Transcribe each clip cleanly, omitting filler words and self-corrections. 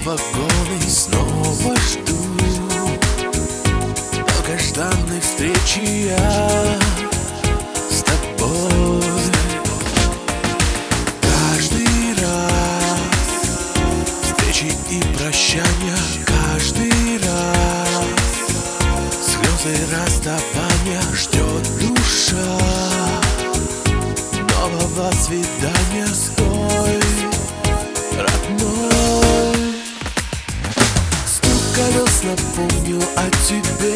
вагоны, снова жду долгожданной встречи я с тобой. Каждый раз встречи и прощания, каждый раз слезы расставания, ждет душа нового свидания с той родной. Стук колес напомнил о тебе,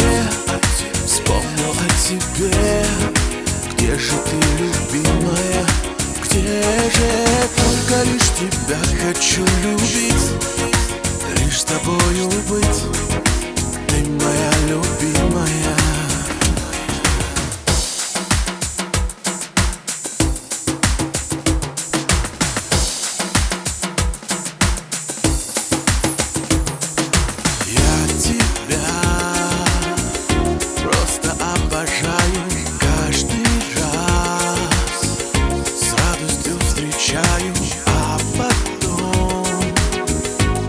вспомнил о тебе. Где же ты, любимая, где же? Только лишь тебя хочу любить, лишь с тобою быть, ты моя любимая. А потом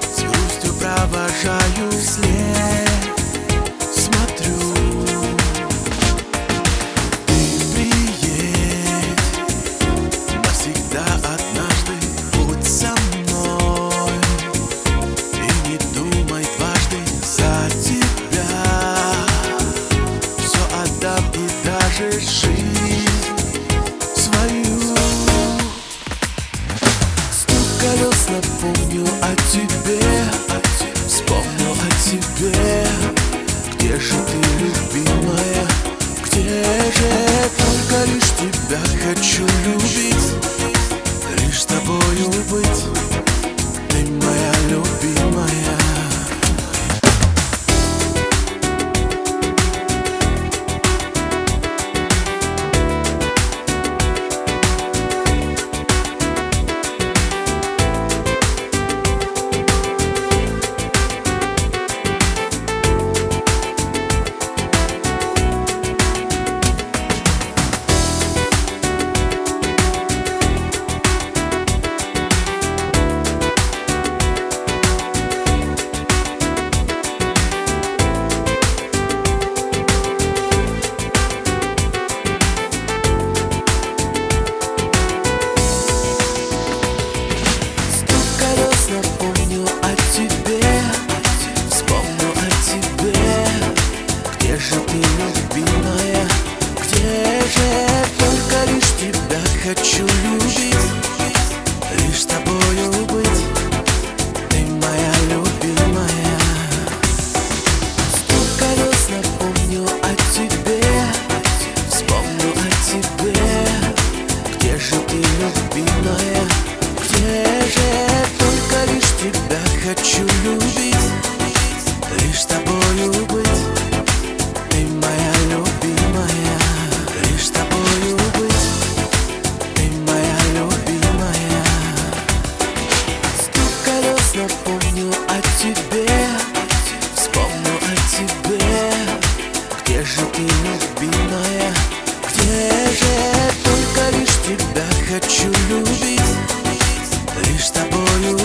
с грустью провожаю вслед, смотрю. Ты приедь навсегда однажды, будь со мной и не думай дважды. За тебя все отдам и даже жизнь свою. Колес напомнил о тебе, вспомнил о тебе. Где же ты, любимая, где же? Только лишь тебя хочу любить, лишь с тобою быть, ты моя любимая. Напомнил о тебе, вспомнил о тебе. Где же ты, любимая, где же? Только лишь тебя хочу любить, лишь с тобою быть, ты моя любимая. Стук колес напомнил о тебе, вспомнил о тебе. Где же ты, любимая, где же? Только лишь тебя хочу любить, лишь с тобою быть, ты моя любимая. Лишь с тобою быть, ты моя любимая. Стук колес напомнил о тебе, вспомнил о тебе. Где же ты, любимая, где же? Только лишь тебя хочу любить, лишь с тобою